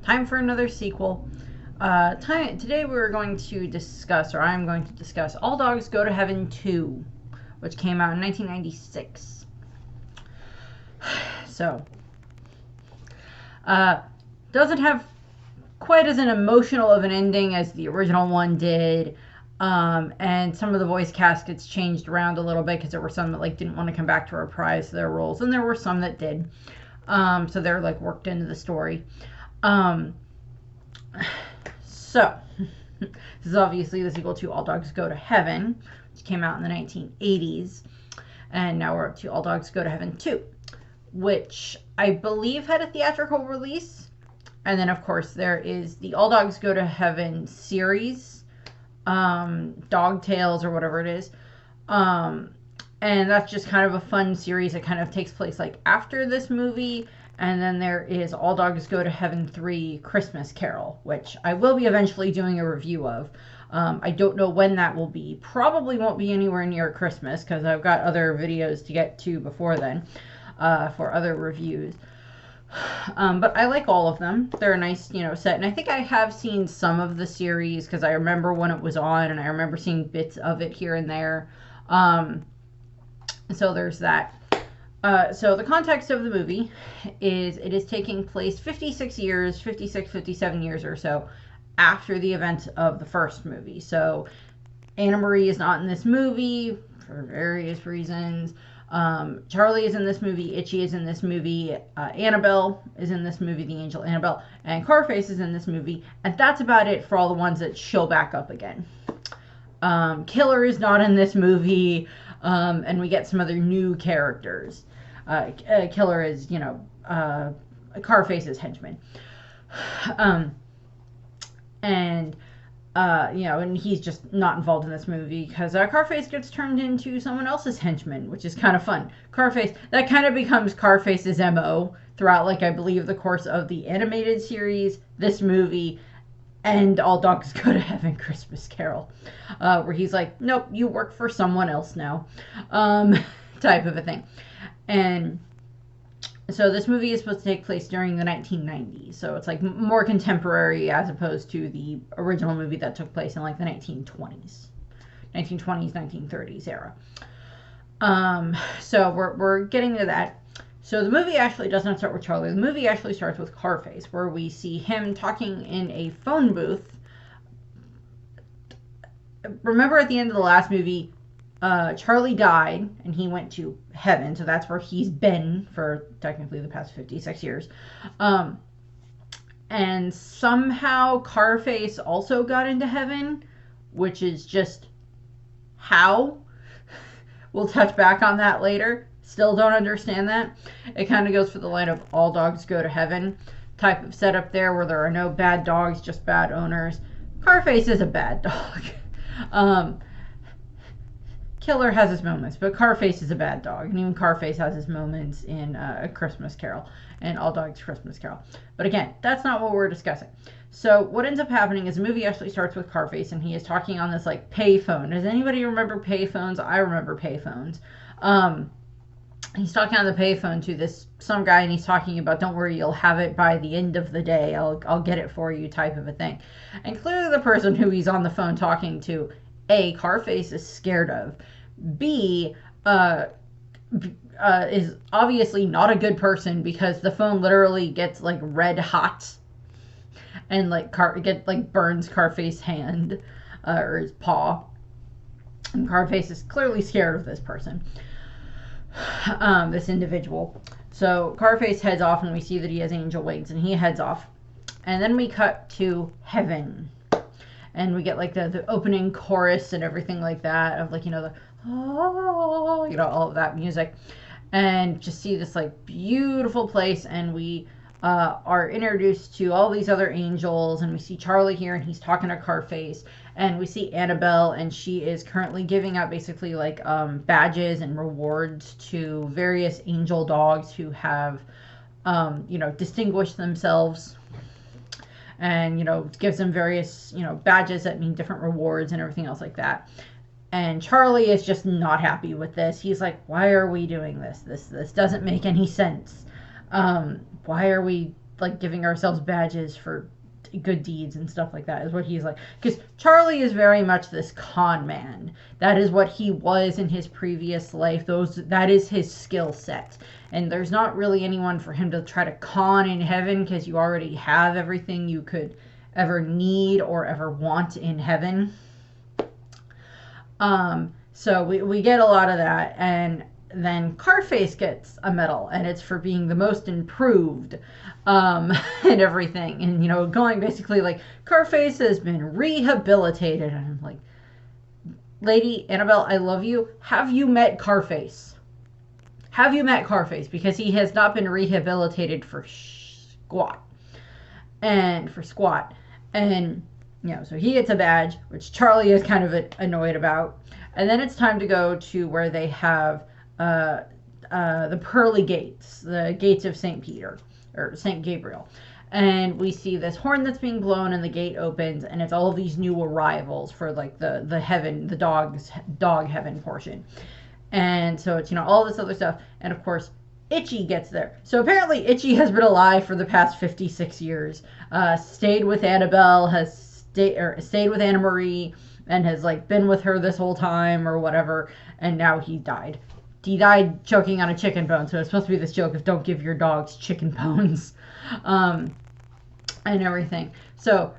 time for another sequel. Today we're going to discuss, or I'm going to discuss, All Dogs Go to Heaven 2, which came out in 1996. So, doesn't have quite as an emotional of an ending as the original one did. And some of the voice cast gets changed around a little bit because there were some that didn't want to come back to reprise their roles, and there were some that did. So they're worked into the story. So this is obviously the sequel to All Dogs Go to Heaven, which came out in the 1980s, and now we're up to All Dogs Go to Heaven 2, which I believe had a theatrical release. And then of course there is the All Dogs Go to Heaven series, Dog Tales or whatever it is, and that's just kind of a fun series that kind of takes place after this movie. And then there is All Dogs Go to Heaven 3 Christmas Carol, which I will be eventually doing a review of. I don't know when that will be. Probably won't be anywhere near Christmas because I've got other videos to get to before then for other reviews. But I like all of them. They're a nice, set. And I think I have seen some of the series because I remember when it was on, and I remember seeing bits of it here and there. So there's that. So the context of the movie is it is taking place 57 years or so after the events of the first movie. So Anna Marie is not in this movie for various reasons. Charlie is in this movie. Itchy is in this movie. Annabelle is in this movie, the angel Annabelle. And Carface is in this movie. And that's about it for all the ones that show back up again. Killer is not in this movie. And we get some other new characters. Killer is, Carface's henchman. And he's just not involved in this movie because Carface gets turned into someone else's henchman, which is kind of fun. Carface, that kind of becomes Carface's MO throughout, I believe, the course of the animated series, this movie, and All Dogs Go to Heaven Christmas Carol, where he's like, nope, you work for someone else now, type of a thing. And so this movie is supposed to take place during the 1990s, so it's more contemporary as opposed to the original movie that took place in the 1920s, 1930s era. So we're getting to that. So the movie actually does not start with Charlie. The movie actually starts with Carface, where we see him talking in a phone booth. Remember at the end of the last movie, Charlie died and he went to heaven, so that's where he's been for technically the past 56 years. And somehow Carface also got into heaven, which is just how. We'll touch back on that later. Still don't understand that. It kind of goes for the line of All Dogs Go to Heaven type of setup there, where there are no bad dogs, just bad owners. Carface is a bad dog. Killer has his moments, but Carface is a bad dog, and even Carface has his moments in A Christmas Carol and All Dogs Christmas Carol. But again, that's not what we're discussing. So what ends up happening is the movie actually starts with Carface, and he is talking on this pay phone. Does anybody remember pay phones? I remember pay phones. He's talking on the payphone to some guy, and he's talking about, don't worry, you'll have it by the end of the day. I'll get it for you, type of a thing. And clearly the person who he's on the phone talking to, A, Carface is scared of. B, is obviously not a good person because the phone literally gets red hot and burns Carface's hand or his paw. And Carface is clearly scared of this person, this individual. So Carface heads off, and we see that he has angel wings, and he heads off. And then we cut to heaven. And we get the opening chorus and everything like that of the oh, all of that music, and just see this beautiful place. And we are introduced to all these other angels, and we see Charlie here, and he's talking to Carface, and we see Annabelle, and she is currently giving out basically badges and rewards to various angel dogs who have distinguished themselves. And, gives them various, badges that mean different rewards and everything else like that. And Charlie is just not happy with this. He's like, why are we doing this? This doesn't make any sense. Why are we, like giving ourselves badges for good deeds and stuff like that is what he's like, because Charlie is very much this con man. That is what he was in his previous life. That is his skill set, and there's not really anyone for him to try to con in heaven, because you already have everything you could ever need or ever want in heaven. So we get a lot of that, and then Carface gets a medal, and it's for being the most improved, and everything. And, going basically like, Carface has been rehabilitated. And I'm like, Lady Annabelle, I love you. Have you met Carface? Have you met Carface? Because he has not been rehabilitated for squat. And, so he gets a badge, which Charlie is kind of annoyed about. And then it's time to go to where they have the pearly gates, the gates of St. Peter, or St. Gabriel. And we see this horn that's being blown, and the gate opens, and it's all of these new arrivals for like the heaven, the dog heaven portion. And so it's, all this other stuff. And of course, Itchy gets there. So apparently Itchy has been alive for the past 56 years, stayed with Annabelle, has stayed with Anna Marie, and has like been with her this whole time or whatever. And now he died. He died choking on a chicken bone. So it's supposed to be this joke of don't give your dogs chicken bones, and everything. So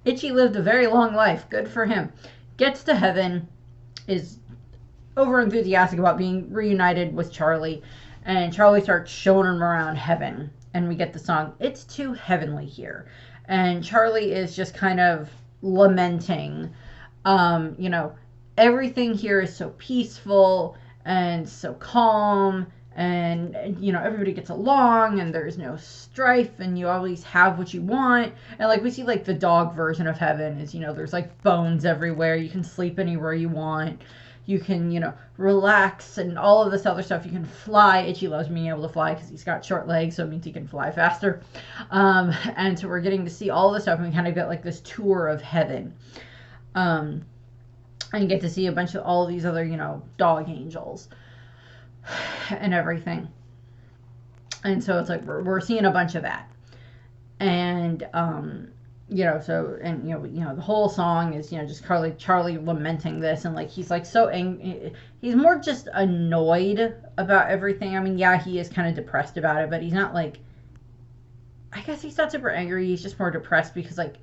Itchy lived a very long life. Good for him. Gets to heaven, is over enthusiastic about being reunited with Charlie, and Charlie starts showing him around heaven, and we get the song "It's Too Heavenly Here," and Charlie is just kind of lamenting, everything here is so peaceful and so calm, and everybody gets along, and there's no strife, and you always have what you want. And like we see like the dog version of heaven is, there's like bones everywhere, you can sleep anywhere you want, you can relax, and all of this other stuff. You can fly. Itchy loves being able to fly because he's got short legs, so it means he can fly faster. And so we're getting to see all this stuff, and we kind of get like this tour of heaven, and you get to see a bunch of all of these other dog angels and everything. And so it's like we're seeing a bunch of that. And the whole song is just Charlie lamenting this, and like he's like so angry. He's more just annoyed about everything. I mean, yeah, he is kind of depressed about it, but he's not like, I guess he's not super angry. He's just more depressed because like,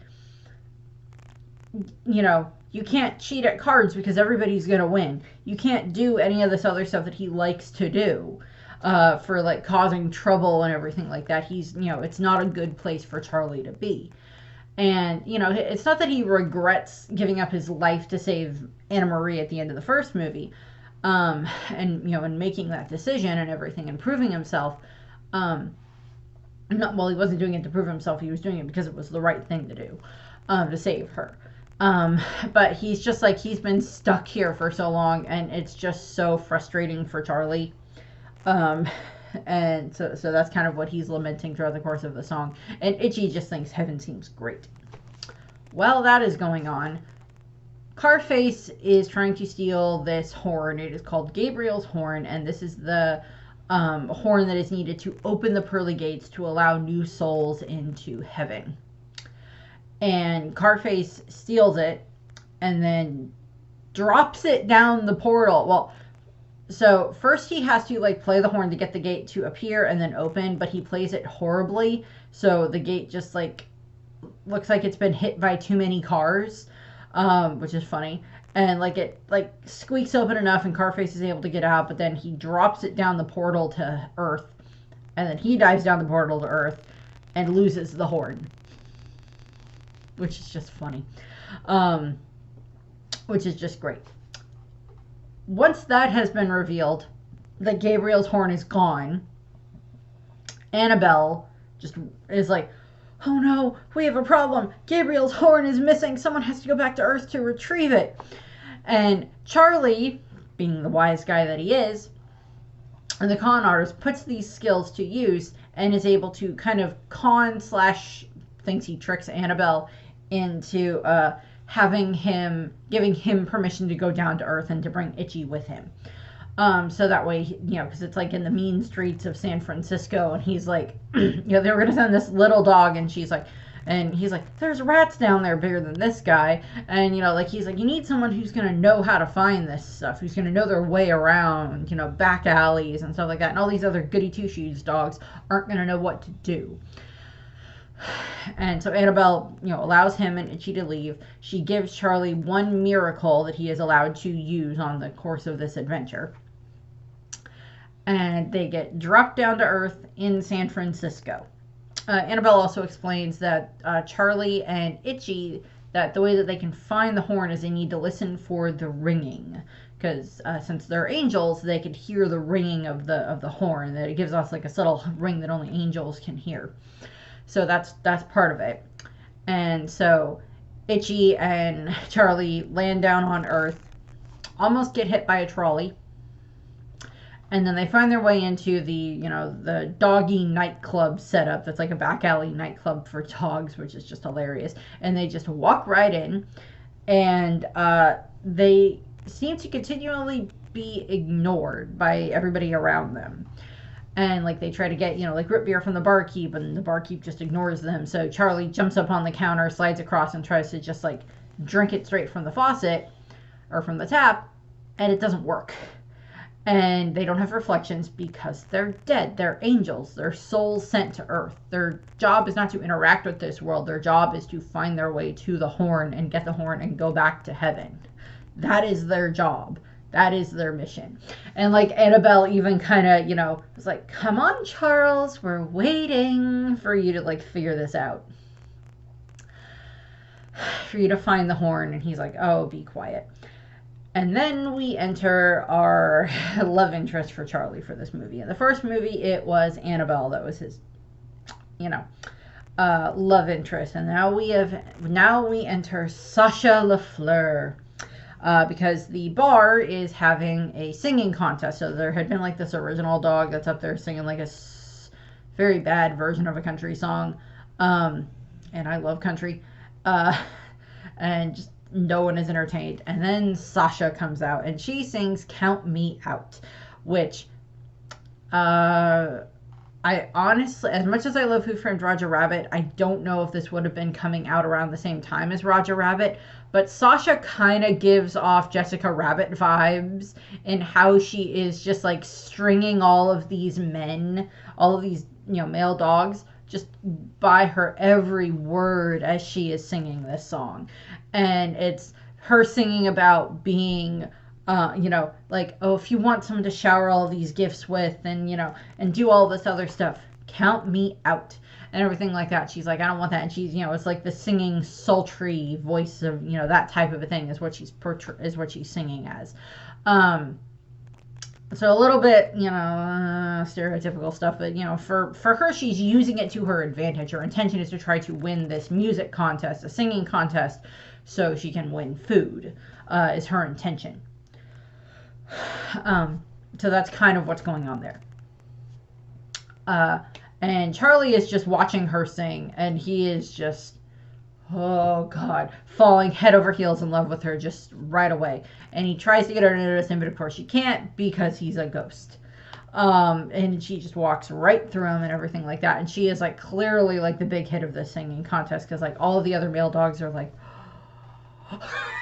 you can't cheat at cards because everybody's gonna win. You can't do any of this other stuff that he likes to do, for like causing trouble and everything like that. He's, it's not a good place for Charlie to be. And, it's not that he regrets giving up his life to save Anna Marie at the end of the first movie, and, and making that decision and everything and proving himself. He wasn't doing it to prove himself. He was doing it because it was the right thing to do, to save her. But he's just like, he's been stuck here for so long, and it's just so frustrating for Charlie. And so that's kind of what he's lamenting throughout the course of the song. And Itchy just thinks heaven seems great. While that is going on, Carface is trying to steal this horn. It is called Gabriel's horn, and this is the horn that is needed to open the pearly gates to allow new souls into heaven. And Carface steals it and then drops it down the portal. Well, so first he has to like play the horn to get the gate to appear and then open, but he plays it horribly, so the gate just like looks like it's been hit by too many cars, which is funny. And like it like squeaks open enough, and Carface is able to get out, but then he drops it down the portal to Earth, and then he dives down the portal to Earth and loses the horn, which is just funny, which is just great. Once that has been revealed, that Gabriel's horn is gone, Annabelle just is like, oh no, we have a problem. Gabriel's horn is missing. Someone has to go back to Earth to retrieve it. And Charlie, being the wise guy that he is, and the con artist, puts these skills to use and is able to kind of thinks he tricks Annabelle into giving him permission to go down to Earth and to bring Itchy with him. So that way, because it's like in the mean streets of San Francisco, and he's like, they were gonna send this little dog, and he's like, there's rats down there bigger than this guy, and like he's like, you need someone who's gonna know how to find this stuff, who's gonna know their way around, back alleys and stuff like that, and all these other goody two shoes dogs aren't gonna know what to do. And so Annabelle, allows him and Itchy to leave. She gives Charlie one miracle that he is allowed to use on the course of this adventure. And they get dropped down to Earth in San Francisco. Annabelle also explains that Charlie and Itchy, that the way that they can find the horn is they need to listen for the ringing. Because since they're angels, they could hear the ringing of the horn. That it gives off like a subtle ring that only angels can hear. So that's part of it. And so Itchy and Charlie land down on Earth, almost get hit by a trolley. And then they find their way into the doggy nightclub setup that's like a back alley nightclub for dogs, which is just hilarious. And they just walk right in, and they seem to continually be ignored by everybody around them. And like they try to get like root beer from the barkeep, and the barkeep just ignores them. So Charlie jumps up on the counter, slides across, and tries to just like drink it straight from the faucet or from the tap, and it doesn't work. And they don't have reflections because they're dead. They're angels. They're souls sent to Earth. Their job is not to interact with this world. Their job is to find their way to the horn and get the horn and go back to heaven. That is their job. That is their mission. And like Annabelle even kind of, was like, come on, Charles, we're waiting for you to like figure this out. For you to find the horn. And he's like, oh, be quiet. And then we enter our love interest for Charlie for this movie. In the first movie, it was Annabelle that was his, love interest. And now we enter Sasha LaFleur. Because the bar is having a singing contest. So there had been like this original dog that's up there singing like a very bad version of a country song. And I love country. And just no one is entertained. And then Sasha comes out and she sings Count Me Out, which I honestly, as much as I love Who Framed Roger Rabbit, I don't know if this would have been coming out around the same time as Roger Rabbit, but Sasha kind of gives off Jessica Rabbit vibes in how she is just like stringing all of these men, all of these, male dogs, just by her every word as she is singing this song. And it's her singing about being, like, oh, if you want someone to shower all these gifts with and, and do all this other stuff, count me out and everything like that. She's like, I don't want that. And she's, it's like the singing sultry voice of, that type of a thing is what she's singing as. So a little bit, stereotypical stuff, but, for her, she's using it to her advantage. Her intention is to try to win this music contest, a singing contest, so she can win food, is her intention. So that's kind of what's going on there. And Charlie is just watching her sing, and he is just, oh God, falling head over heels in love with her just right away. And he tries to get her to notice him, but of course she can't because he's a ghost. And she just walks right through him and everything like that. And she is like clearly like the big hit of this singing contest because like all of the other male dogs are like,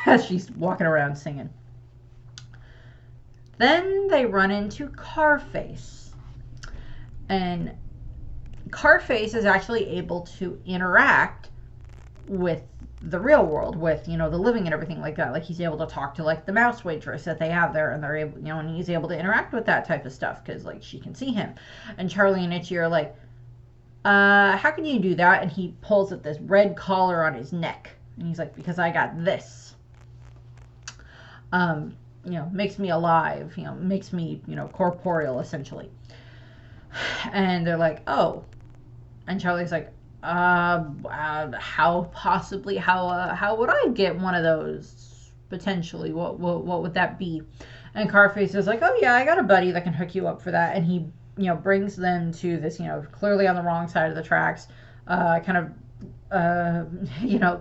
as she's walking around singing. Then they run into Carface. And Carface is actually able to interact with the real world, with, the living and everything like that. Like he's able to talk to like the mouse waitress that they have there, and they're able, and he's able to interact with that type of stuff because like she can see him. And Charlie and Itchy are like, how can you do that? And he pulls at this red collar on his neck. And he's like, because I got this. Makes me alive, makes me, corporeal essentially. And they're like, oh. And Charlie's like, how would I get one of those potentially? What would that be? And Carface is like, oh yeah, I got a buddy that can hook you up for that. And he, brings them to this, clearly on the wrong side of the tracks, kind of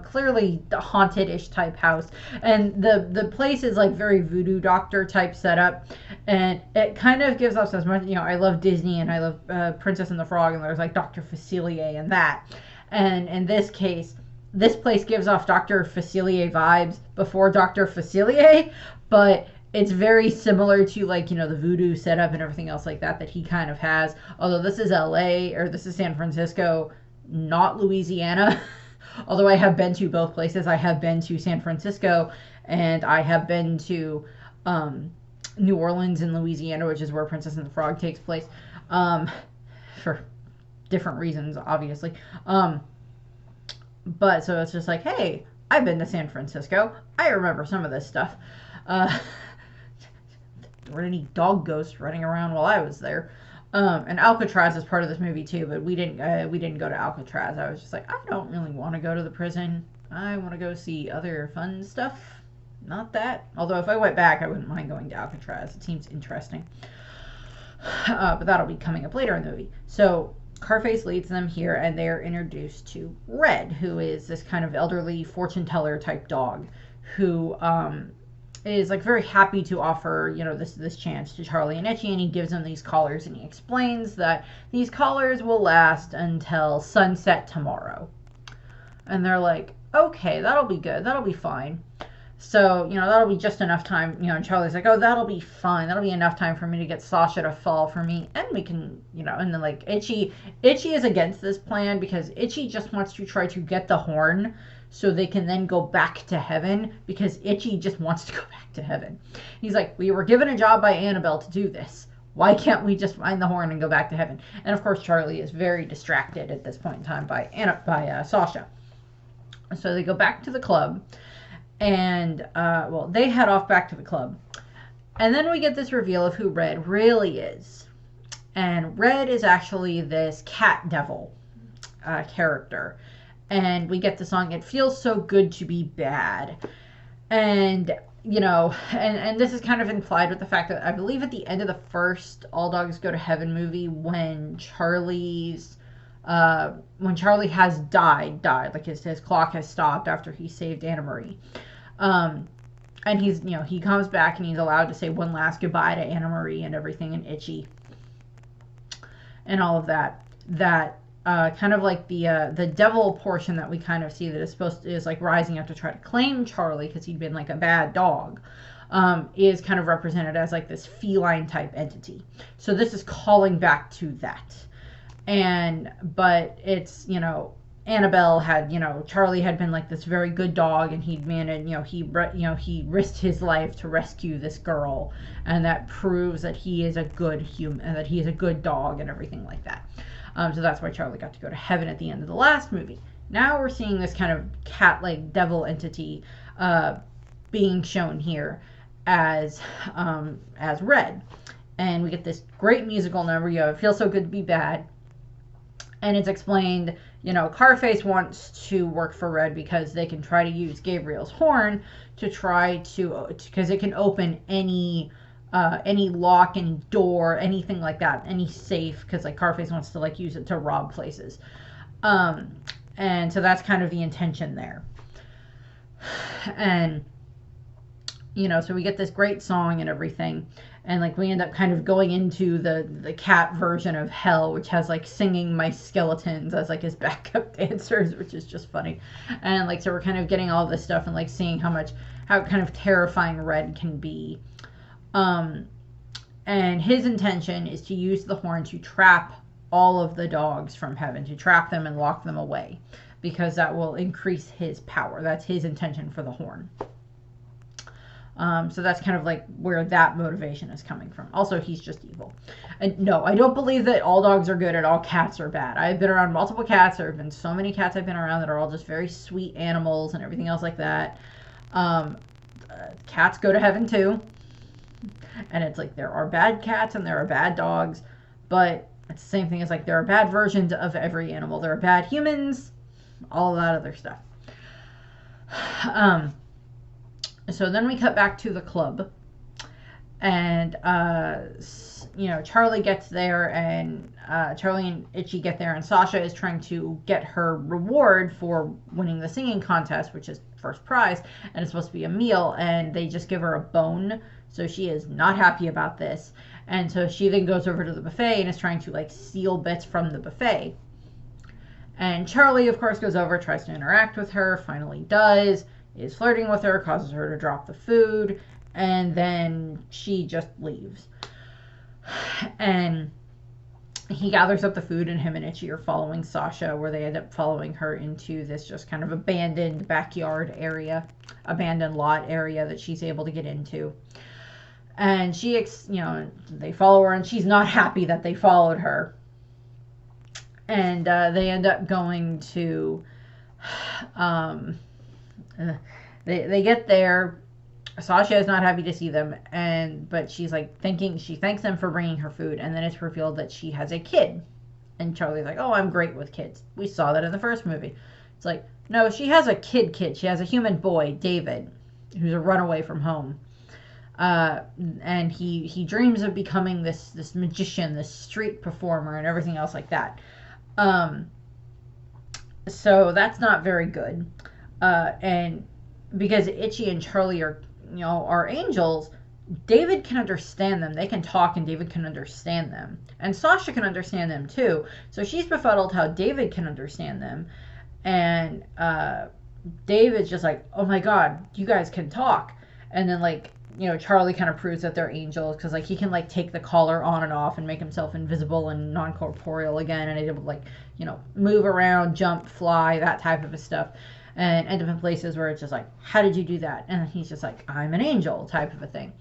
clearly the haunted-ish type house, and the place is like very voodoo doctor type setup, and it kind of gives us as much. I love Disney and I love Princess and the Frog, and there's like Dr. Facilier and that, and in this case, this place gives off Dr. Facilier vibes before Dr. Facilier, but it's very similar to like the voodoo setup and everything else like that he kind of has. Although this is LA, or this is San Francisco, not Louisiana. Although I have been to both places. I have been to San Francisco, and I have been to New Orleans in Louisiana, which is where Princess and the Frog takes place, for different reasons, obviously. But so it's just like, hey, I've been to San Francisco. I remember some of this stuff. There weren't any dog ghosts running around while I was there. And Alcatraz is part of this movie too, but we didn't go to Alcatraz. I was just like, I don't really want to go to the prison. I want to go see other fun stuff. Not that. Although if I went back, I wouldn't mind going to Alcatraz. It seems interesting. But that'll be coming up later in the movie. So Carface leads them here, and they're introduced to Red, who is this kind of elderly fortune teller type dog, who is like very happy to offer this chance to Charlie and Itchy, and he gives them these collars, and he explains that these collars will last until sunset tomorrow. And they're like, okay, that'll be good, that'll be fine. So that'll be just enough time. And Charlie's like, oh, that'll be fine, that'll be enough time for me to get Sasha to fall for me, and we can and then like Itchy is against this plan because Itchy just wants to try to get the horn so they can then go back to heaven, because Itchy just wants to go back to heaven. He's like, we were given a job by Annabelle to do this. Why can't we just find the horn and go back to heaven? And of course, Charlie is very distracted at this point in time by Sasha. So they go back to the club, and they head off back to the club. And then we get this reveal of who Red really is. And Red is actually this cat devil character. And we get the song, It Feels So Good to Be Bad. And, and this is kind of implied with the fact that I believe at the end of the first All Dogs Go to Heaven movie, when Charlie has died, like his clock has stopped after he saved Anna Marie. And he's, he comes back and he's allowed to say one last goodbye to Anna Marie and everything, and Itchy and all of that. Kind of like the devil portion that we kind of see that is like rising up to try to claim Charlie because he'd been like a bad dog, is kind of represented as like this feline type entity. So this is calling back to that. But it's, Annabelle had, Charlie had been like this very good dog, and he'd managed, he risked his life to rescue this girl, and that proves that he is a good human, and that he is a good dog and everything like that. So that's why Charlie got to go to heaven at the end of the last movie. Now we're seeing this kind of cat-like devil entity being shown here as Red. And we get this great musical number. It Feels So Good to Be Bad. And it's explained, Carface wants to work for Red because they can try to use Gabriel's horn to try to, because it can open any lock, any door, anything like that, any safe, because like Carface wants to like use it to rob places. And so that's kind of the intention there. And so we get this great song and everything, and like we end up kind of going into the cat version of hell, which has like singing My Skeletons as like his backup dancers, which is just funny. And like so we're kind of getting all this stuff and like seeing how kind of terrifying Red can be. And his intention is to use the horn to trap all of the dogs from heaven, to trap them and lock them away, because that will increase his power. That's his intention for the horn. So that's kind of like where that motivation is coming from. Also, he's just evil. And no, I don't believe that all dogs are good and all cats are bad. I've been around multiple cats. There have been so many cats I've been around that are all just very sweet animals and everything else like that. Cats go to heaven too. And it's like there are bad cats and there are bad dogs, but it's the same thing as like there are bad versions of every animal. There are bad humans, all that other stuff. So then we cut back to the club, and Charlie gets there, and Charlie and Itchy get there, and Sasha is trying to get her reward for winning the singing contest, which is first prize, and it's supposed to be a meal, and they just give her a bone. So she is not happy about this. And so she then goes over to the buffet and is trying to like steal bits from the buffet. And Charlie, of course, goes over, tries to interact with her, finally does, is flirting with her, causes her to drop the food, and then she just leaves. And he gathers up the food, and him and Itchy are following Sasha, where they end up following her into this just kind of abandoned backyard area, abandoned lot area that she's able to get into. And she, they follow her, and she's not happy that they followed her. And they end up going to, they get there. Sasha is not happy to see them, but she's like she thanks them for bringing her food, and then it's revealed that she has a kid. And Charlie's like, oh, I'm great with kids. We saw that in the first movie. It's like, no, she has a kid. She has a human boy, David, who's a runaway from home. And he dreams of becoming this magician, this street performer, and everything else like that. So that's not very good. And because Itchy and Charlie are angels, David can understand them. They can talk, and David can understand them. And Sasha can understand them too. So she's befuddled how David can understand them. And David's just like, oh my God, you guys can talk. And then Charlie kind of proves that they're angels, because he can take the collar on and off and make himself invisible and non-corporeal again, and able to move around, jump, fly, that type of stuff, and end up in places where it's just like, how did you do that? And he's just like, I'm an angel, type of a thing.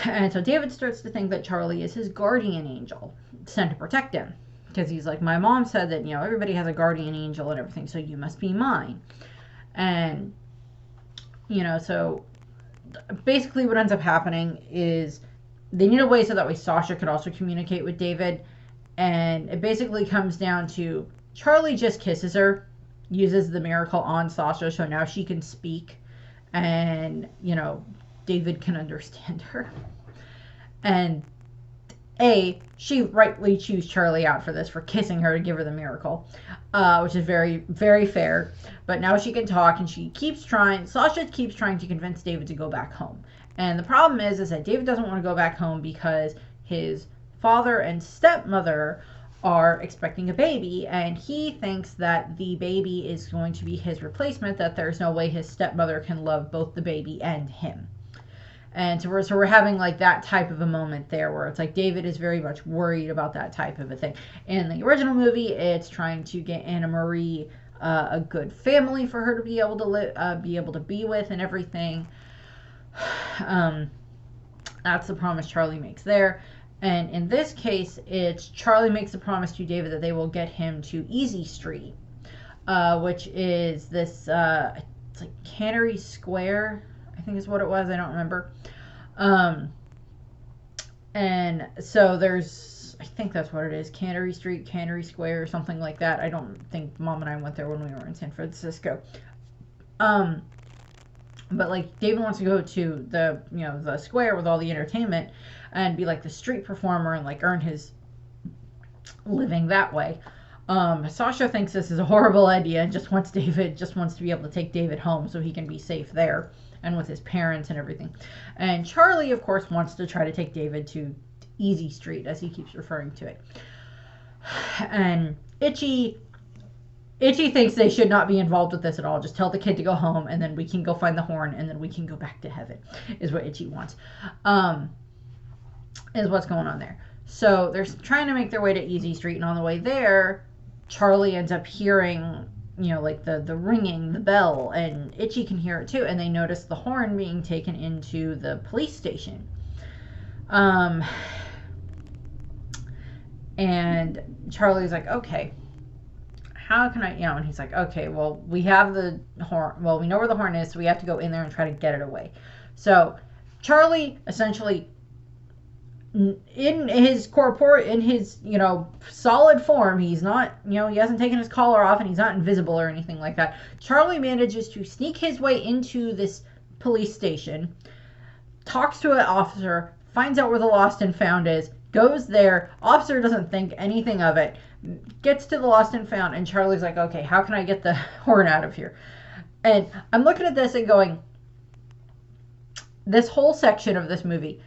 And so David starts to think that Charlie is his guardian angel sent to protect him, because he's like, my mom said that everybody has a guardian angel and everything, so you must be mine. And so basically what ends up happening is they need a way so that way Sasha could also communicate with David. And it basically comes down to Charlie just kisses her, uses the miracle on Sasha, so now she can speak, and David can understand her. And she rightly chews Charlie out for kissing her to give her the miracle, which is very, very fair. But now she can talk, and Sasha keeps trying to convince David to go back home. And the problem is that David doesn't want to go back home because his father and stepmother are expecting a baby, and he thinks that the baby is going to be his replacement, that there's no way his stepmother can love both the baby and him. And so we're having that type of a moment there, where it's David is very much worried about that type of a thing. In the original movie, it's trying to get Anna Marie a good family for her to be able to be with and everything. That's the promise Charlie makes there. And in this case, it's Charlie makes a promise to David that they will get him to Easy Street, which is this, it's Cannery Square, I think is what it was. I don't remember. And so I think that's what it is. Cannery Street, Cannery Square, or something like that. I don't think Mom and I went there when we were in San Francisco. But David wants to go to the square with all the entertainment and be the street performer and earn his living that way. Sasha thinks this is a horrible idea and just wants to be able to take David home so he can be safe there and with his parents and everything. And Charlie, of course, wants to try to take David to Easy Street, as he keeps referring to it. And Itchy thinks they should not be involved with this at all. Just tell the kid to go home, and then we can go find the horn, and then we can go back to heaven, is what Itchy wants. Is what's going on there. So they're trying to make their way to Easy Street, and on the way there, Charlie ends up hearing, the ringing, the bell, and Itchy can hear it too, and they notice the horn being taken into the police station. And Charlie's like, okay, how can I, and he's like, okay, well, we have the horn, well, we know where the horn is, so we have to go in there and try to get it away. So Charlie essentially, in his solid form, he's not, he hasn't taken his collar off, and he's not invisible or anything like that. Charlie manages to sneak his way into this police station, talks to an officer, finds out where the lost and found is, goes there. Officer doesn't think anything of it, gets to the lost and found, and Charlie's like, okay, how can I get the horn out of here? And I'm looking at this and going, this whole section of this movie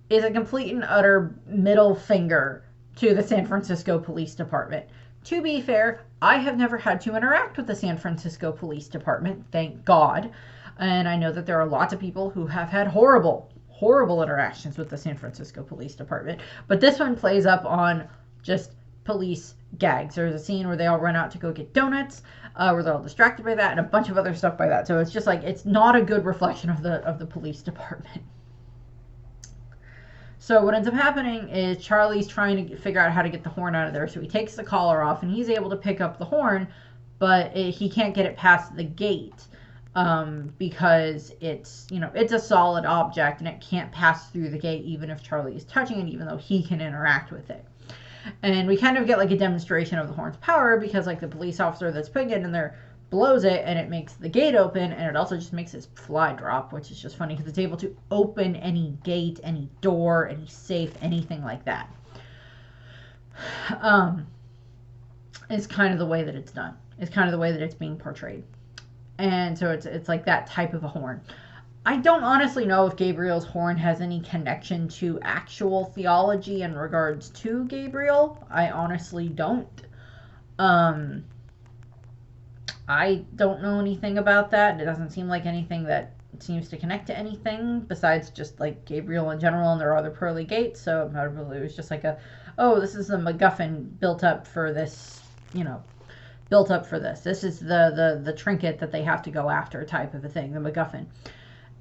is a complete and utter middle finger to the San Francisco Police Department. To be fair, I have never had to interact with the San Francisco Police Department, thank God. And I know that there are lots of people who have had horrible interactions with the San Francisco Police Department. But this one plays up on just police gags. There's a scene where they all run out to go get donuts, where they're all distracted by that, and a bunch of other stuff by that. So it's just like, it's not a good reflection of the police department. So what ends up happening is Charlie's trying to figure out how to get the horn out of there. So he takes the collar off, and he's able to pick up the horn, but he can't get it past the gate because it's a solid object, and it can't pass through the gate even if Charlie is touching it, even though he can interact with it. And we kind of get like a demonstration of the horn's power, because like the police officer that's putting it in there blows it, and it makes the gate open, and it also just makes his fly drop, which is just funny because it's able to open any gate, any door, any safe, anything like that. It's kind of the way that it's done. It's kind of the way that it's being portrayed. And so it's like that type of a horn. I don't honestly know if Gabriel's horn has any connection to actual theology in regards to Gabriel. I honestly don't. I don't know anything about that. It doesn't seem like anything that seems to connect to anything besides just like Gabriel in general, and there are other pearly gates. So it was just like this is the MacGuffin built up for this, built up for this. This is the trinket that they have to go after type of a thing, the MacGuffin.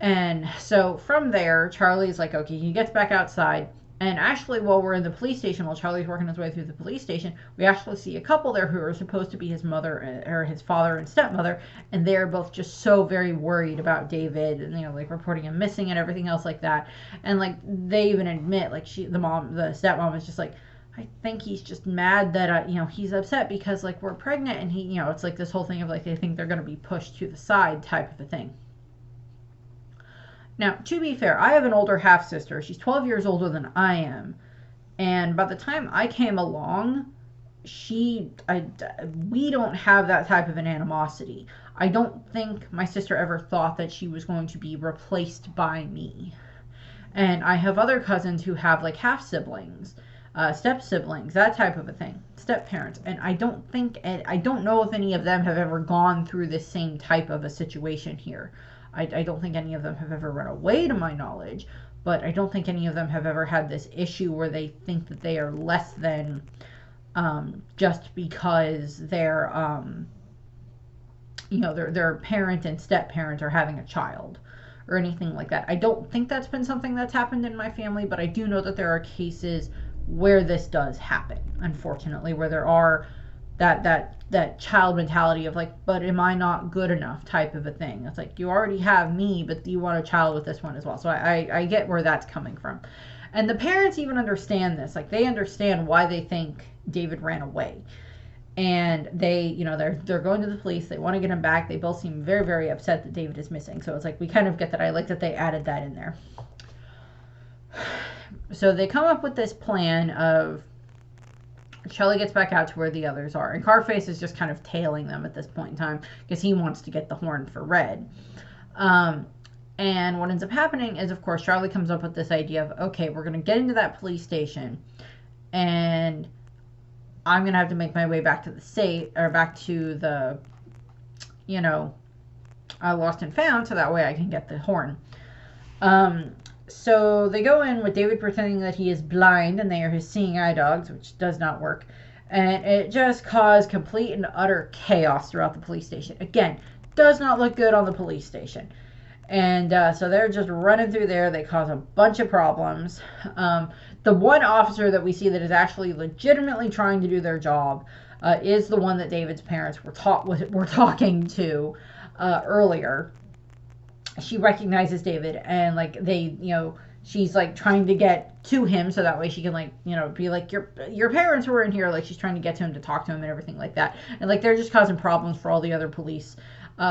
And so from there, Charlie's like, okay, he gets back outside. And actually, while we're in the police station, while Charlie's working his way through the police station, we actually see a couple there who are supposed to be his mother, or his father and stepmother, and they're both just so very worried about David, and like reporting him missing and everything else like that. And like they even admit, like the stepmom is just like, I think he's just mad that he's upset because like we're pregnant, and he, it's like this whole thing of like they think they're going to be pushed to the side type of a thing. Now, to be fair, I have an older half-sister. She's 12 years older than I am. And by the time I came along, we don't have that type of an animosity. I don't think my sister ever thought that she was going to be replaced by me. And I have other cousins who have like half-siblings, step-siblings, that type of a thing, step-parents. And I don't know if any of them have ever gone through this same type of a situation here. I don't think any of them have ever run away, to my knowledge, but I don't think any of them have ever had this issue where they think that they are less than just because their parent and step-parent are having a child or anything like that. I don't think that's been something that's happened in my family, but I do know that there are cases where this does happen, unfortunately, where there are that child mentality of like, but am I not good enough type of a thing. It's like, you already have me, but you want a child with this one as well. So I get where that's coming from. And the parents even understand this. Like, they understand why they think David ran away. And they, they're going to the police. They want to get him back. They both seem very, very upset that David is missing. So it's like, we kind of get that. I like that they added that in there. So they come up with this plan of Charlie gets back out to where the others are, and Carface is just kind of tailing them at this point in time because he wants to get the horn for Red. And what ends up happening is, of course, Charlie comes up with this idea of, okay, we're going to get into that police station, and I'm going to have to make my way back to the state, or back to the, lost and found, so that way I can get the horn. So they go in with David pretending that he is blind and they are his seeing eye dogs, which does not work. And it just caused complete and utter chaos throughout the police station. Again, does not look good on the police station. And so they're just running through there. They cause a bunch of problems. The one officer that we see that is actually legitimately trying to do their job is the one that David's parents were talking to earlier. She recognizes David, and like she's like trying to get to him so that way she can be like, your parents were in here. Like, she's trying to get to him to talk to him and everything like that. And like they're just causing problems for all the other police,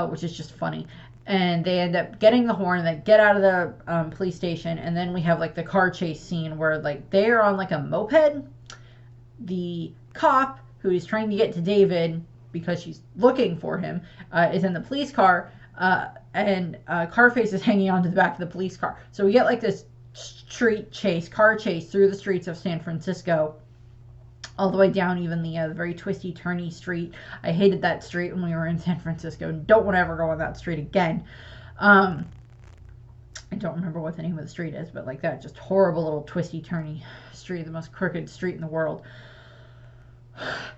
which is just funny. And they end up getting the horn. They get out of the police station, and then we have like the car chase scene where like they are on like a moped. The cop who is trying to get to David because she's looking for him is in the police car, and Carface is hanging onto the back of the police car. So we get like this car chase through the streets of San Francisco, all the way down even the very twisty, turny street. I hated that street when we were in San Francisco. Don't want to ever go on that street again. I don't remember what the name of the street is, but like that, just horrible little twisty, turny street, the most crooked street in the world.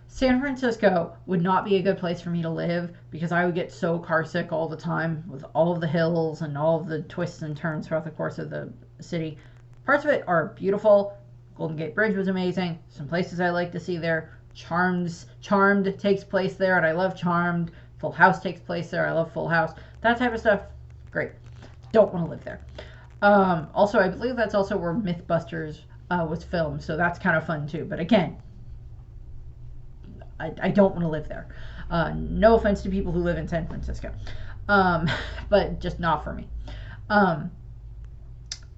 San Francisco would not be a good place for me to live because I would get so car sick all the time with all of the hills and all of the twists and turns throughout the course of the city. Parts of it are beautiful. Golden Gate Bridge was amazing. Some places I like to see there. Charmed takes place there, and I love Charmed. Full House takes place there. I love Full House. That type of stuff, great. Don't want to live there. Also, I believe that's also where Mythbusters was filmed, so that's kind of fun too. But again, I don't want to live there. No offense to people who live in San Francisco, but just not for me.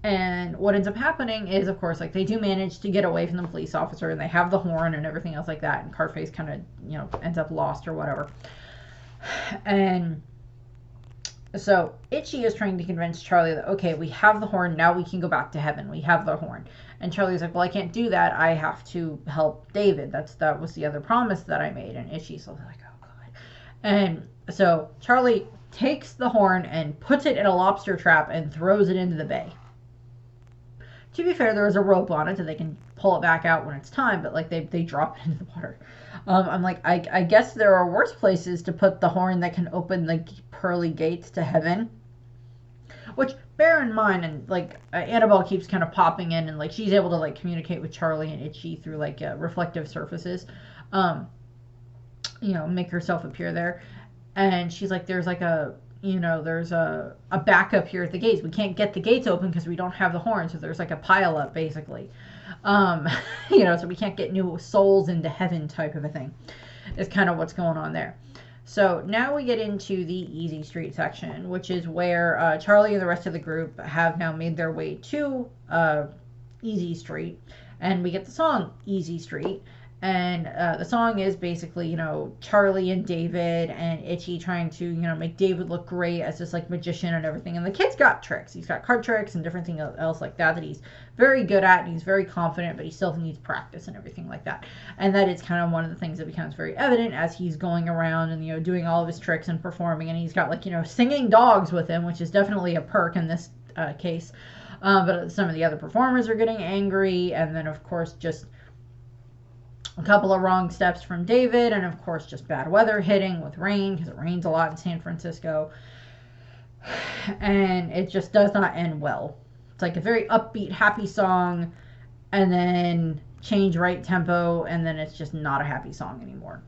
And what ends up happening is, of course, like they do manage to get away from the police officer, and they have the horn and everything else like that, and Carface kind of, ends up lost or whatever. And so Itchy is trying to convince Charlie that, okay, we have the horn, now we can go back to heaven. We have the horn. And Charlie's like, well, I can't do that. I have to help David. That was the other promise that I made. And Itchy's like, oh, God. And so Charlie takes the horn and puts it in a lobster trap and throws it into the bay. To be fair, there is a rope on it so they can pull it back out when it's time, but like they drop it into the water. I'm like, I guess there are worse places to put the horn that can open the pearly gates to heaven. Which, bear in mind, and like Annabelle keeps kind of popping in, and like she's able to like communicate with Charlie and Itchy through like reflective surfaces, make herself appear there. And she's like, there's like there's a backup here at the gates. We can't get the gates open because we don't have the horn, so there's like a pile up basically. So we can't get new souls into heaven type of a thing. Is kind of what's going on there. So now we get into the Easy Street section, which is where Charlie and the rest of the group have now made their way to Easy Street, and we get the song Easy Street. And the song is basically, Charlie and David and Itchy trying to, make David look great as this, like, magician and everything. And the kid's got tricks. He's got card tricks and different things else like that he's very good at, and he's very confident, but he still needs practice and everything like that. And that is kind of one of the things that becomes very evident as he's going around and, doing all of his tricks and performing. And he's got, like, singing dogs with him, which is definitely a perk in this case. But some of the other performers are getting angry, and then, of course, just a couple of wrong steps from David, and of course just bad weather hitting with rain, because it rains a lot in San Francisco, and it just does not end well. It's like a very upbeat, happy song, and then change right tempo, and then it's just not a happy song anymore.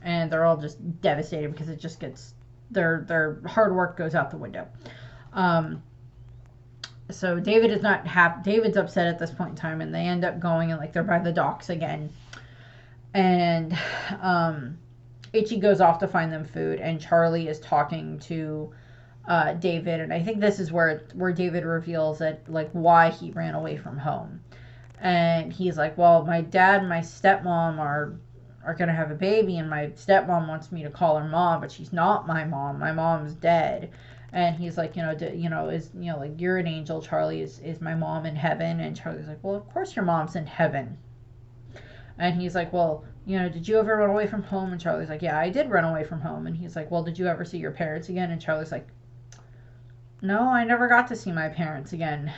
And they're all just devastated because it just gets, their hard work goes out the window. So David is not happy. David's upset at this point in time, and they end up going, and like they're by the docks again. And Itchy goes off to find them food, and Charlie is talking to David, and I think this is where David reveals that, like, why he ran away from home. And he's like, well, my dad and my stepmom are gonna have a baby, and my stepmom wants me to call her mom, but she's not my mom. My mom's dead. And he's like, like, you're an angel, Charlie. Is my mom in heaven? And Charlie's like, well, of course your mom's in heaven. And he's like, well, did you ever run away from home? And Charlie's like, yeah, I did run away from home. And he's like, well, did you ever see your parents again? And Charlie's like, no, I never got to see my parents again.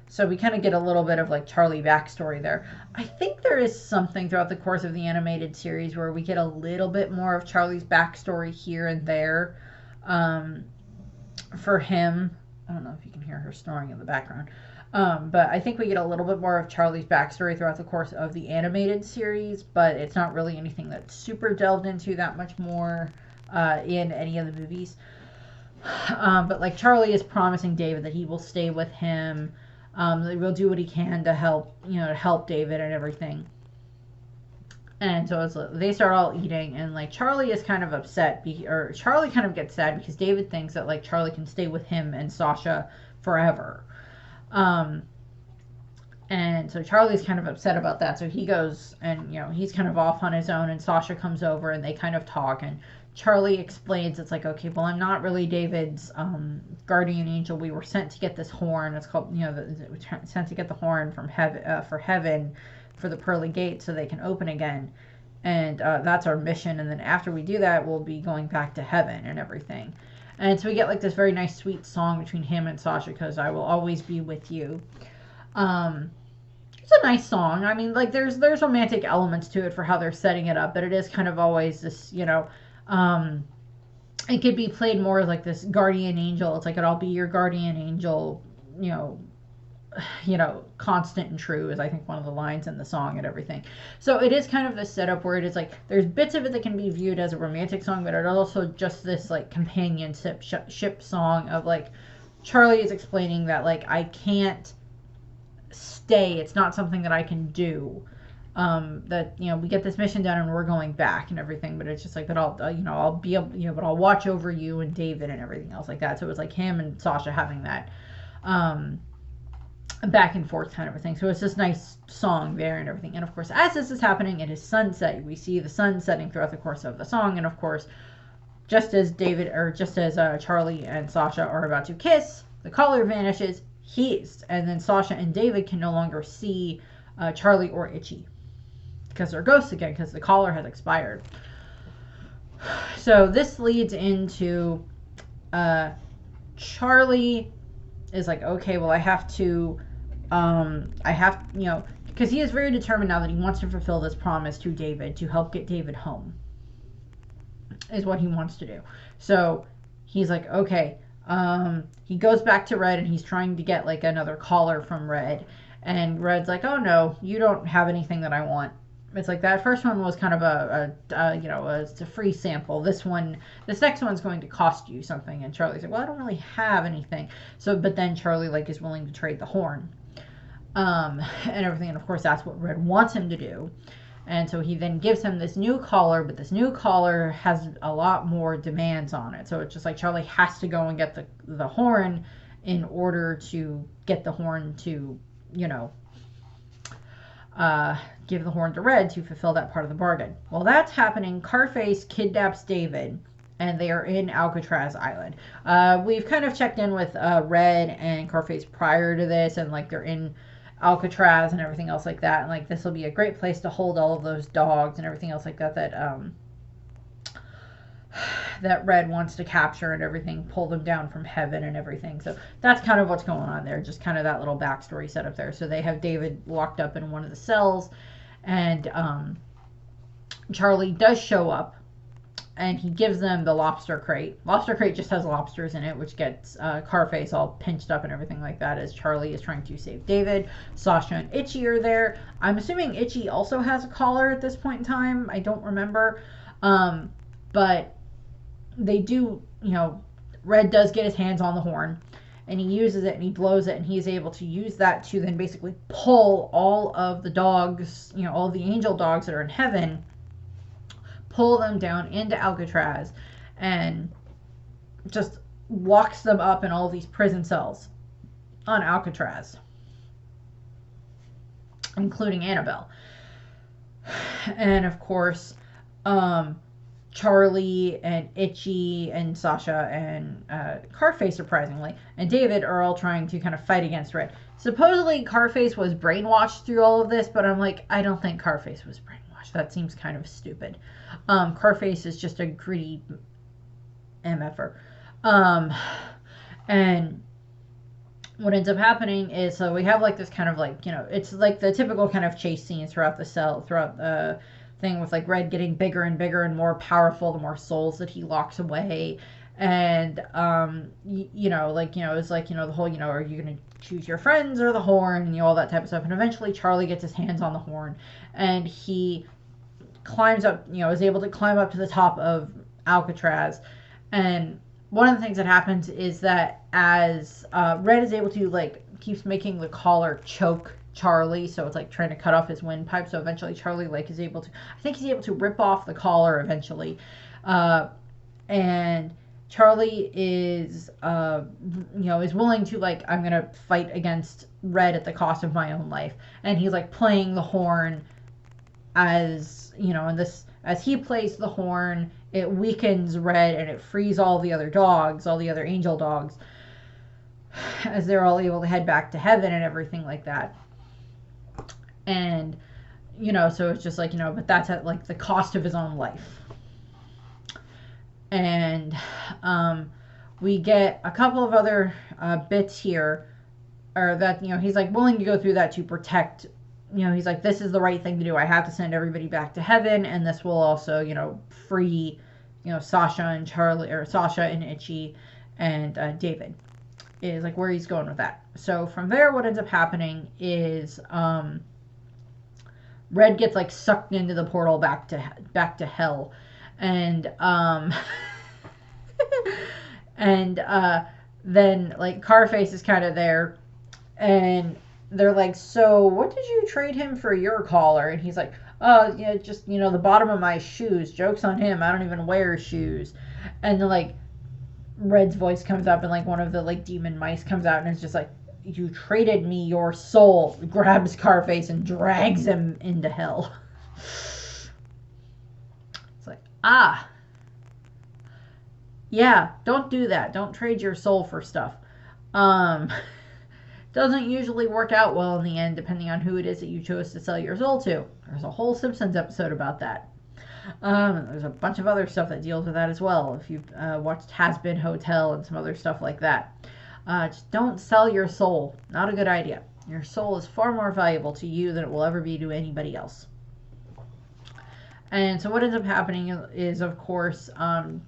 So we kind of get a little bit of like Charlie backstory there. I think there is something throughout the course of the animated series where we get a little bit more of Charlie's backstory here and there for him. I don't know if you can hear her snoring in the background. But I think we get a little bit more of Charlie's backstory throughout the course of the animated series, but it's not really anything that's super delved into that much more in any of the movies. But like Charlie is promising David that he will stay with him, that he will do what he can to help, help David and everything. And so they start all eating, and like Charlie is kind of upset, or Charlie kind of gets sad because David thinks that like Charlie can stay with him and Sasha forever. Um, and so Charlie's kind of upset about that. So he goes and, he's kind of off on his own, and Sasha comes over and they kind of talk. And Charlie explains, it's like, okay, well, I'm not really David's guardian angel. We were sent to get this horn. It's called, sent to get the horn from heaven, for heaven, for the pearly gate so they can open again. And that's our mission. And then after we do that, we'll be going back to heaven and everything. And so we get like this very nice, sweet song between him and Sasha, because I will always be with you. It's a nice song. I mean, like there's romantic elements to it for how they're setting it up, but it is kind of always this, it could be played more like this guardian angel. It's like, I'll be your guardian angel, constant and true is, I think, one of the lines in the song and everything. So it is kind of this setup where it is like there's bits of it that can be viewed as a romantic song, but it's also just this like companionship ship song of like Charlie is explaining that like I can't stay. It's not something that I can do. That we get this mission done and we're going back and everything, but it's just like that I'll be able, but I'll watch over you and David and everything else like that. So it was like him and Sasha having that back and forth kind of a thing. So it's this nice song there and everything. And of course, as this is happening, it is sunset. We see the sun setting throughout the course of the song, and of course, just as Charlie and Sasha are about to kiss, the collar vanishes, and then Sasha and David can no longer see Charlie or Itchy because they're ghosts again, because the collar has expired. So this leads into Charlie is like, okay, well, I have to, because he is very determined now that he wants to fulfill this promise to David to help get David home, is what he wants to do. So he's like, okay, he goes back to Red and he's trying to get like another collar from Red, and Red's like, oh no, you don't have anything that I want. It's like that first one was kind of it's a free sample. This next one's going to cost you something. And Charlie's like, well, I don't really have anything. So, but then Charlie like is willing to trade the horn, and everything. And of course, that's what Red wants him to do. And so he then gives him this new collar, but this new collar has a lot more demands on it. So it's just like Charlie has to go and get the horn in order to get the horn to, give the horn to Red to fulfill that part of the bargain. While that's happening, Carface kidnaps David, and they are in Alcatraz Island. We've kind of checked in with Red and Carface prior to this, and like they're in Alcatraz and everything else like that, and like this will be a great place to hold all of those dogs and everything else like that that Red wants to capture and everything, pull them down from heaven and everything. So that's kind of what's going on there, just kind of that little backstory set up there. So they have David locked up in one of the cells, and Charlie does show up, and he gives them the lobster crate. Lobster crate just has lobsters in it, which gets Carface all pinched up and everything like that as Charlie is trying to save David. Sasha and Itchy are there. I'm assuming Itchy also has a collar at this point in time. I don't remember. But they do, Red does get his hands on the horn, and he uses it and he blows it, and he's able to use that to then basically pull all of the dogs, all the angel dogs that are in heaven, pull them down into Alcatraz, and just locks them up in all these prison cells on Alcatraz, including Annabelle. And of course, Charlie and Itchy and Sasha and Carface, surprisingly, and David are all trying to kind of fight against Red. Supposedly Carface was brainwashed through all of this, but I'm like, I don't think Carface was brainwashed. That seems kind of stupid. Carface is just a greedy MFer. And what ends up happening is, so we have like this kind of like, it's like the typical kind of chase scenes throughout the thing, with like Red getting bigger and bigger and more powerful the more souls that he locks away. And it's like, the whole, are you gonna choose your friends or the horn, and all that type of stuff. And eventually Charlie gets his hands on the horn, and he climbs up, is able to climb up to the top of Alcatraz. And one of the things that happens is that as Red is able to, like, keeps making the collar choke Charlie, so it's like trying to cut off his windpipe. So eventually Charlie like is able to, I think he's able to rip off the collar eventually. And Charlie is, is willing to like, I'm gonna fight against Red at the cost of my own life. And he's like playing the horn as, and this, as he plays the horn, it weakens Red and it frees all the other dogs, all the other angel dogs, as they're all able to head back to heaven and everything like that. And, so it's just like, but that's at like the cost of his own life. And we get a couple of other bits here, or that, he's like willing to go through that to protect, he's like, this is the right thing to do. I have to send everybody back to heaven, and this will also, free, Sasha and Charlie, or Sasha and Itchy and David, is like where he's going with that. So from there, what ends up happening is Red gets like sucked into the portal back to hell. And and then like Carface is kind of there, and they're like, so what did you trade him for your collar? And he's like, oh, just the bottom of my shoes. Joke's on him, I don't even wear shoes. And then like Red's voice comes up, and like one of the like demon mice comes out, and it's just like, you traded me your soul. Grabs Carface and drags him into hell. Yeah, don't do that. Don't trade your soul for stuff. Doesn't usually work out well in the end, depending on who it is that you chose to sell your soul to. There's a whole Simpsons episode about that. There's a bunch of other stuff that deals with that as well, if you've watched Has Been Hotel and some other stuff like that. Just don't sell your soul. Not a good idea. Your soul is far more valuable to you than it will ever be to anybody else. And so what ends up happening is, of course,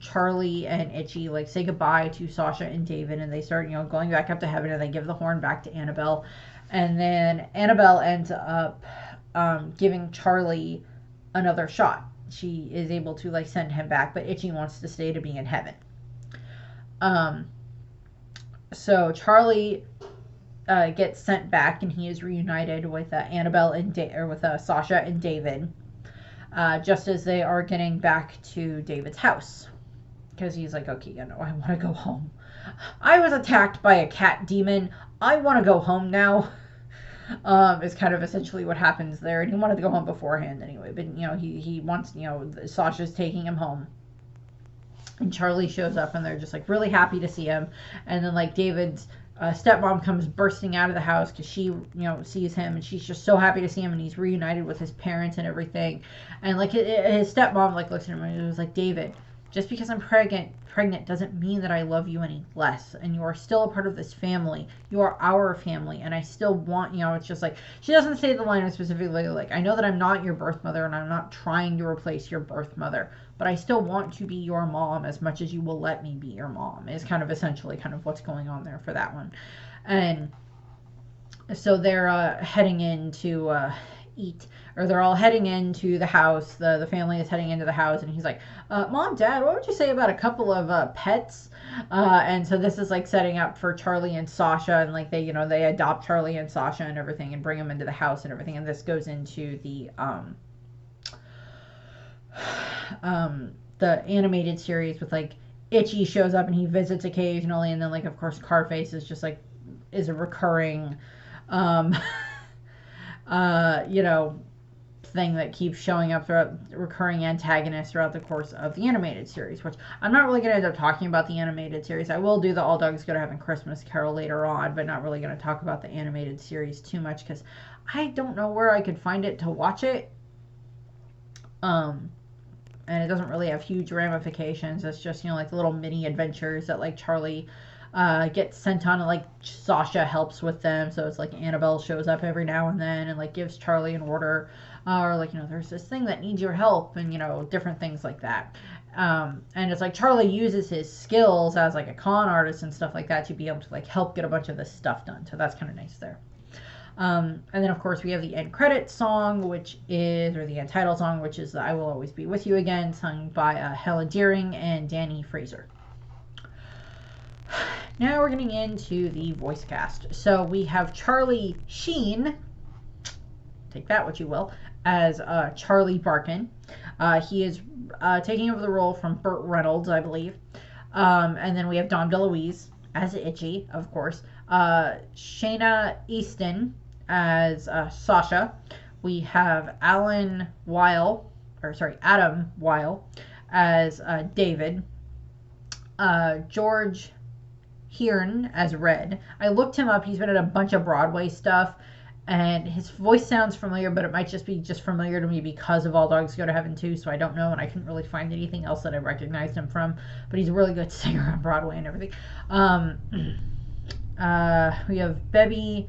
Charlie and Itchy like say goodbye to Sasha and David, and they start, going back up to heaven, and they give the horn back to Annabelle. And then Annabelle ends up giving Charlie another shot. She is able to like send him back, but Itchy wants to stay to be in heaven. So Charlie gets sent back, and he is reunited with Annabelle and with Sasha and David. Just as they are getting back to David's house. Because he's like, okay, I want to go home. I was attacked by a cat demon. I want to go home now. Is kind of essentially what happens there. And he wanted to go home beforehand anyway. But, he wants, Sasha's taking him home. And Charlie shows up, and they're just, like, really happy to see him. And then, like, David's stepmom comes bursting out of the house because she, sees him, and she's just so happy to see him, and he's reunited with his parents and everything. And like his stepmom like looks at him, and it was like, David, just because I'm pregnant doesn't mean that I love you any less, and you are still a part of this family. You are our family, and I still want, it's just like, she doesn't say the line specifically like, I know that I'm not your birth mother, and I'm not trying to replace your birth mother, but I still want to be your mom as much as you will let me be your mom, is kind of essentially kind of what's going on there for that one. And so they're heading in to eat, or they're all heading into the house. The family is heading into the house, and he's like, Mom, Dad, what would you say about a couple of pets? And so this is like setting up for Charlie and Sasha, and like they adopt Charlie and Sasha and everything, and bring them into the house and everything. And this goes into the animated series with like Itchy shows up, and he visits occasionally, and then like of course Carface is just like is a recurring thing that keeps showing up throughout, recurring antagonist throughout the course of the animated series, which I'm not really going to end up talking about the animated series. I will do the All Dogs Go to Heaven Christmas Carol later on, but not really going to talk about the animated series too much because I don't know where I could find it to watch it. And it doesn't really have huge ramifications. It's just, like the little mini adventures that like Charlie gets sent on, and like Sasha helps with them. So it's like Annabelle shows up every now and then and like gives Charlie an order, or like, there's this thing that needs your help, and different things like that. And it's like Charlie uses his skills as like a con artist and stuff like that to be able to like help get a bunch of this stuff done. So that's kind of nice there. And then of course we have the end credits song, which is, or the end title song, which is I Will Always Be With You Again, sung by Helen Deering and Danny Fraser. Now we're getting into the voice cast. So we have Charlie Sheen take that what you will, as Charlie Barkin. He is taking over the role from Burt Reynolds, I believe. And then we have Dom DeLuise as Itchy, of course. Shayna Easton as Sasha. We have Adam Weil as David. George Hearn as Red. I looked him up. He's been in a bunch of Broadway stuff, and his voice sounds familiar, but it might just be familiar to me because of All Dogs Go to Heaven too, so I don't know, and I couldn't really find anything else that I recognized him from, but he's a really good singer on Broadway and everything. We have Bebe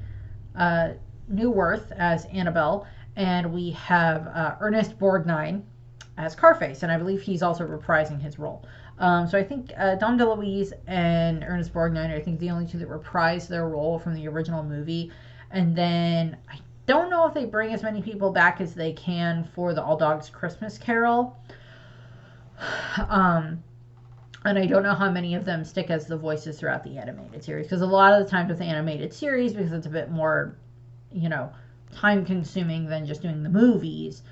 Neuwirth as Annabelle, and we have Ernest Borgnine as Carface, and I believe he's also reprising his role. So I think Dom DeLuise and Ernest Borgnine are, I think, the only two that reprise their role from the original movie. And then I don't know if they bring as many people back as they can for the All Dogs Christmas Carol. And I don't know how many of them stick as the voices throughout the animated series. Because a lot of the times with the animated series, because it's a bit more, time consuming than just doing the movies,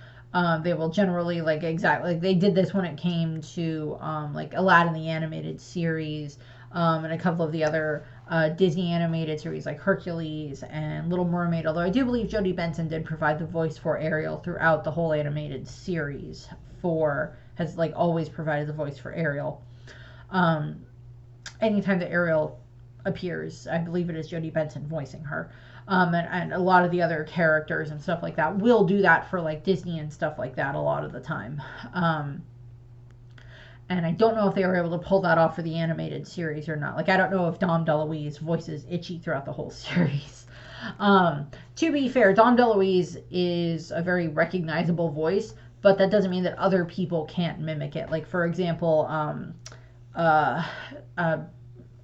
they will generally, they did this when it came to, Aladdin the animated series, and a couple of the other Disney animated series like Hercules and Little Mermaid, although I do believe Jodie Benson did provide the voice for Ariel throughout the whole animated series, has always provided the voice for Ariel. Anytime that Ariel appears, I believe it is Jodie Benson voicing her. And a lot of the other characters and stuff like that will do that for Disney and stuff like that a lot of the time. And I don't know if they were able to pull that off for the animated series or not. I don't know if Dom DeLuise voices Itchy throughout the whole series. To be fair, Dom DeLuise is a very recognizable voice, but that doesn't mean that other people can't mimic it. For example,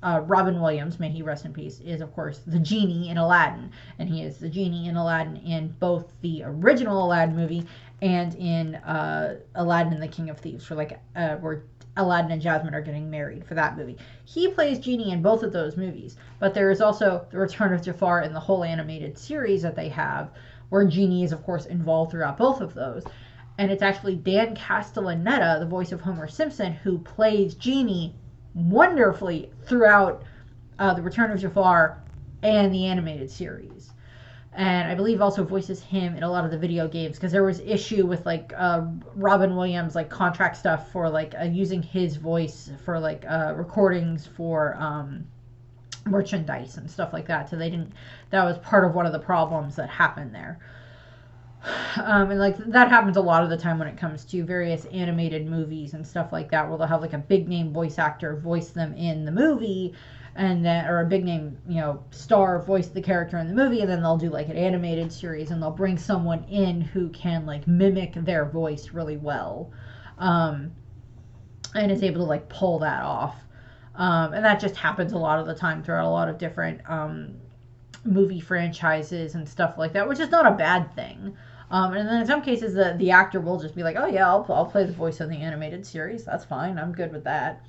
Robin Williams, may he rest in peace, is of course the genie in Aladdin, and he is the genie in Aladdin in both the original Aladdin movie and in Aladdin and the King of Thieves, where Aladdin and Jasmine are getting married for that movie. He plays Genie in both of those movies, but there is also the Return of Jafar in the whole animated series that they have, where Genie is of course involved throughout both of those. And it's actually Dan Castellaneta, the voice of Homer Simpson, who plays Genie wonderfully throughout the Return of Jafar and the animated series. And I believe also voices him in a lot of the video games, because there was issue with Robin Williams contract stuff for using his voice for recordings for merchandise and stuff like that. So that was part of one of the problems that happened there. And that happens a lot of the time when it comes to various animated movies and stuff like that, where they'll have a big name voice actor voice them in the movie, and then, or a big name star voice the character in the movie, and then they'll do an animated series, and they'll bring someone in who can mimic their voice really well, and is able to pull that off, and that just happens a lot of the time throughout a lot of different movie franchises and stuff like that, which is not a bad thing. And then in some cases, the actor will just be oh yeah, I'll play the voice of the animated series. That's fine. I'm good with that.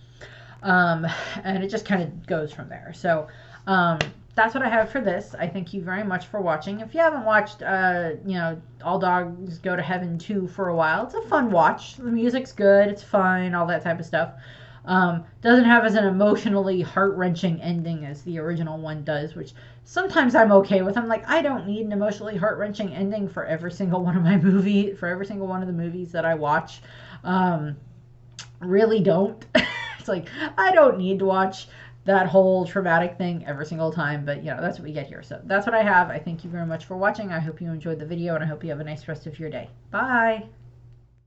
And it just kind of goes from there. So that's what I have for this. I thank you very much for watching. If you haven't watched, All Dogs Go to Heaven 2 for a while, it's a fun watch. The music's good. It's fun. All that type of stuff. Doesn't have as an emotionally heart-wrenching ending as the original one does, which sometimes I'm okay with. I'm I don't need an emotionally heart-wrenching ending for every single one of the movies that I watch. Really don't. It's I don't need to watch that whole traumatic thing every single time, but that's what we get here. So that's what I have. I thank you very much for watching. I hope you enjoyed the video, and I hope you have a nice rest of your day. Bye.